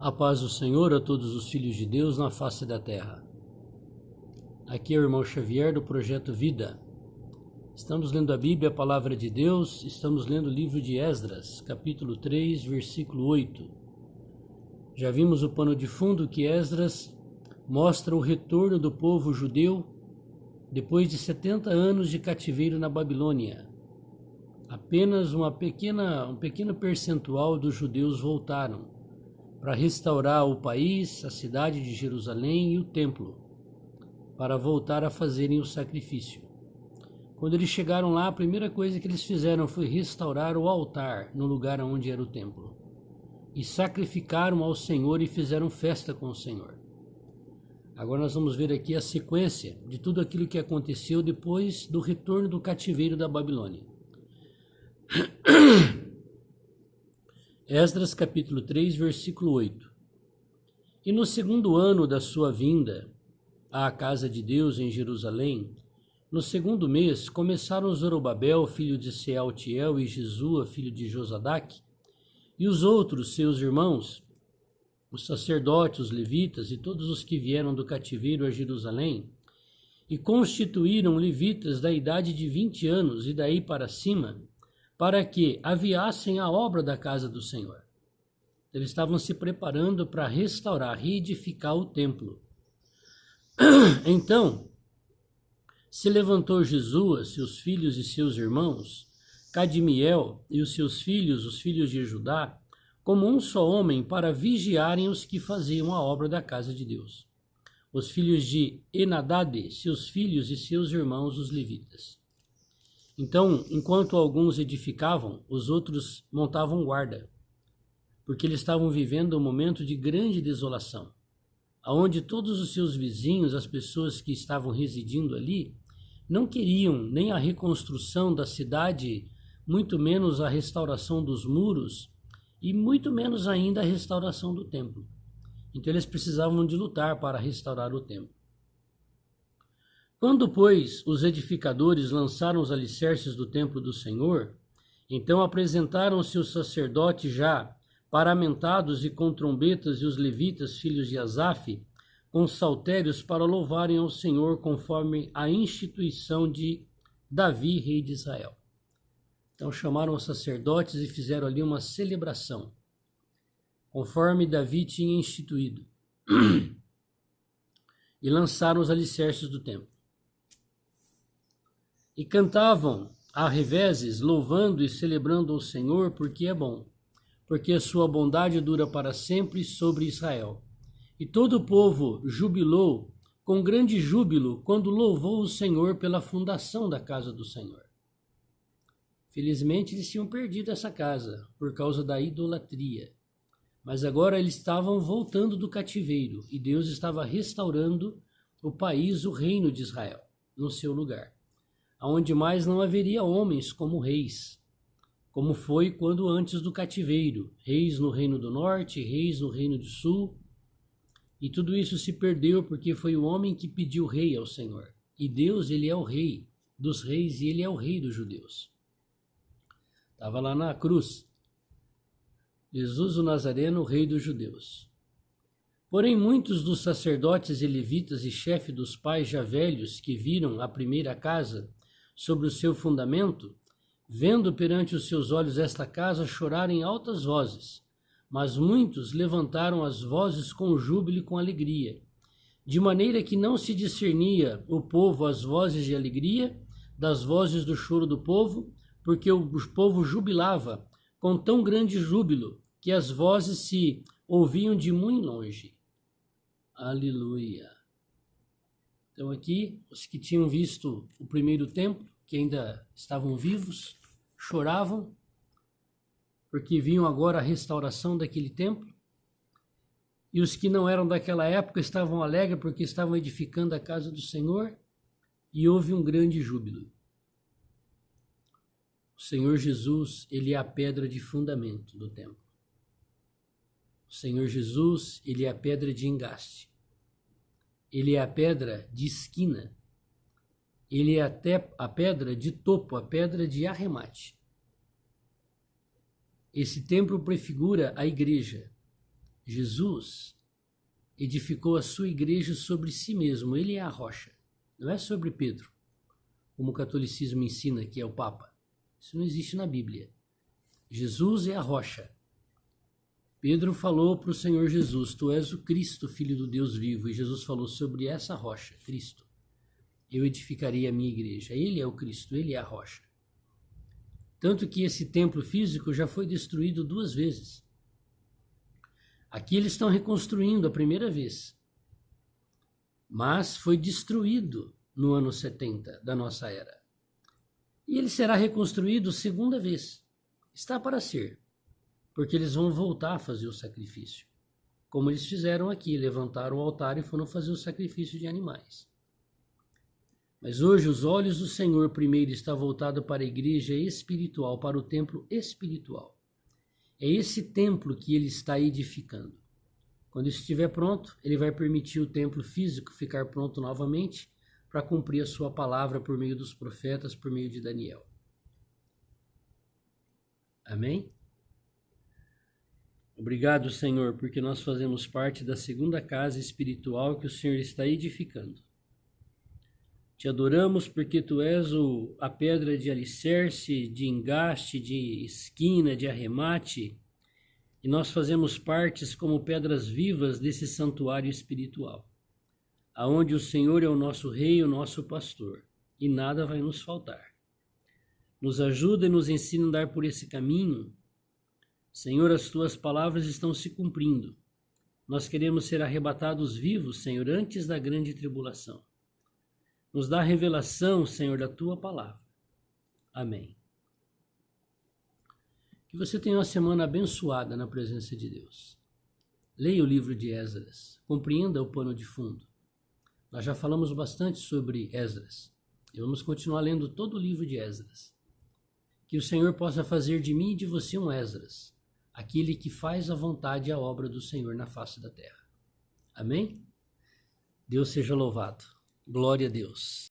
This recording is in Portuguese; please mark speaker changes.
Speaker 1: A paz do Senhor a todos os filhos de Deus na face da terra. Aqui é o irmão Xavier do Projeto Vida. Estamos lendo a Bíblia, a Palavra de Deus, estamos lendo o livro de Esdras, capítulo 3, versículo 8. Já vimos o pano de fundo que Esdras mostra o retorno do povo judeu depois de 70 anos de cativeiro na Babilônia. Apenas um pequeno percentual dos judeus voltaram para restaurar o país, a cidade de Jerusalém e o templo, para voltar a fazerem o sacrifício. Quando eles chegaram lá, a primeira coisa que eles fizeram foi restaurar o altar no lugar onde era o templo. E sacrificaram ao Senhor e fizeram festa com o Senhor. Agora nós vamos ver aqui a sequência de tudo aquilo que aconteceu depois do retorno do cativeiro da Babilônia. Esdras capítulo 3, versículo 8. E no segundo ano da sua vinda à casa de Deus em Jerusalém, no segundo mês, começaram Zorobabel, filho de Sealtiel, e Jesua, filho de Josadaque, e os outros seus irmãos, os sacerdotes, os levitas e todos os que vieram do cativeiro a Jerusalém, e constituíram levitas da idade de 20 anos e daí para cima, para que aviassem a obra da casa do Senhor. Eles estavam se preparando para restaurar, reedificar o templo. Então, se levantou Jesua, seus filhos e seus irmãos, Cadmiel e os seus filhos, os filhos de Judá, como um só homem, para vigiarem os que faziam a obra da casa de Deus. Os filhos de Enadade, seus filhos e seus irmãos, os levitas. Então, enquanto alguns edificavam, os outros montavam guarda, porque eles estavam vivendo um momento de grande desolação, onde todos os seus vizinhos, as pessoas que estavam residindo ali, não queriam nem a reconstrução da cidade, muito menos a restauração dos muros e muito menos ainda a restauração do templo. Então eles precisavam de lutar para restaurar o templo. Quando, pois, os edificadores lançaram os alicerces do templo do Senhor, então apresentaram-se os sacerdotes já paramentados e com trombetas e os levitas, filhos de Asaf, com saltérios para louvarem ao Senhor conforme a instituição de Davi, rei de Israel. Então chamaram os sacerdotes e fizeram ali uma celebração, conforme Davi tinha instituído, e lançaram os alicerces do templo. E cantavam a revezes, louvando e celebrando ao Senhor, porque é bom, porque a sua bondade dura para sempre sobre Israel. E todo o povo jubilou com grande júbilo quando louvou o Senhor pela fundação da casa do Senhor. Felizmente eles tinham perdido essa casa por causa da idolatria, mas agora eles estavam voltando do cativeiro e Deus estava restaurando o país, o reino de Israel, no seu lugar, onde mais não haveria homens como reis, como foi quando antes do cativeiro, reis no reino do norte, reis no reino do sul, e tudo isso se perdeu porque foi o homem que pediu rei ao Senhor, e Deus, ele é o rei dos reis e ele é o rei dos judeus. Estava lá na cruz, Jesus o Nazareno, o rei dos judeus. Porém, muitos dos sacerdotes e levitas e chefe dos pais já velhos que viram a primeira casa sobre o seu fundamento, vendo perante os seus olhos esta casa, choraram em altas vozes, mas muitos levantaram as vozes com júbilo e com alegria, de maneira que não se discernia o povo as vozes de alegria das vozes do choro do povo, porque o povo jubilava com tão grande júbilo que as vozes se ouviam de muito longe. Aleluia! Então aqui, os que tinham visto o primeiro templo, que ainda estavam vivos, choravam, porque viam agora a restauração daquele templo. E os que não eram daquela época estavam alegres porque estavam edificando a casa do Senhor, e houve um grande júbilo. O Senhor Jesus, ele é a pedra de fundamento do templo. O Senhor Jesus, ele é a pedra de engaste. Ele é a pedra de esquina. Ele é até a pedra de topo, a pedra de arremate. Esse templo prefigura a igreja. Jesus edificou a sua igreja sobre si mesmo. Ele é a rocha. Não é sobre Pedro, como o catolicismo ensina, que é o Papa. Isso não existe na Bíblia. Jesus é a rocha. Pedro falou para o Senhor Jesus: tu és o Cristo, Filho do Deus vivo. E Jesus falou: sobre essa rocha, Cristo, eu edificarei a minha igreja. Ele é o Cristo, ele é a rocha. Tanto que esse templo físico já foi destruído 2 vezes. Aqui eles estão reconstruindo a primeira vez. Mas foi destruído no ano 70 da nossa era. E ele será reconstruído 2ª vez. Está para ser. Porque eles vão voltar a fazer o sacrifício. Como eles fizeram aqui, levantaram o altar e foram fazer o sacrifício de animais. Mas hoje os olhos do Senhor primeiro estão voltados para a igreja espiritual, para o templo espiritual. É esse templo que ele está edificando. Quando estiver pronto, ele vai permitir o templo físico ficar pronto novamente para cumprir a sua palavra por meio dos profetas, por meio de Daniel. Amém? Obrigado, Senhor, porque nós fazemos parte da 2ª casa espiritual que o Senhor está edificando. Te adoramos porque Tu és a pedra de alicerce, de engaste, de esquina, de arremate, e nós fazemos partes como pedras vivas desse santuário espiritual, aonde o Senhor é o nosso Rei, o nosso pastor, e nada vai nos faltar. Nos ajuda e nos ensina a andar por esse caminho. Senhor, as Tuas palavras estão se cumprindo. Nós queremos ser arrebatados vivos, Senhor, antes da grande tribulação. Nos dá a revelação, Senhor, da Tua palavra. Amém. Que você tenha uma semana abençoada na presença de Deus. Leia o livro de Esdras. Compreenda o pano de fundo. Nós já falamos bastante sobre Esdras. E vamos continuar lendo todo o livro de Esdras. Que o Senhor possa fazer de mim e de você um Esdras, aquele que faz a vontade e a obra do Senhor na face da terra. Amém? Deus seja louvado. Glória a Deus.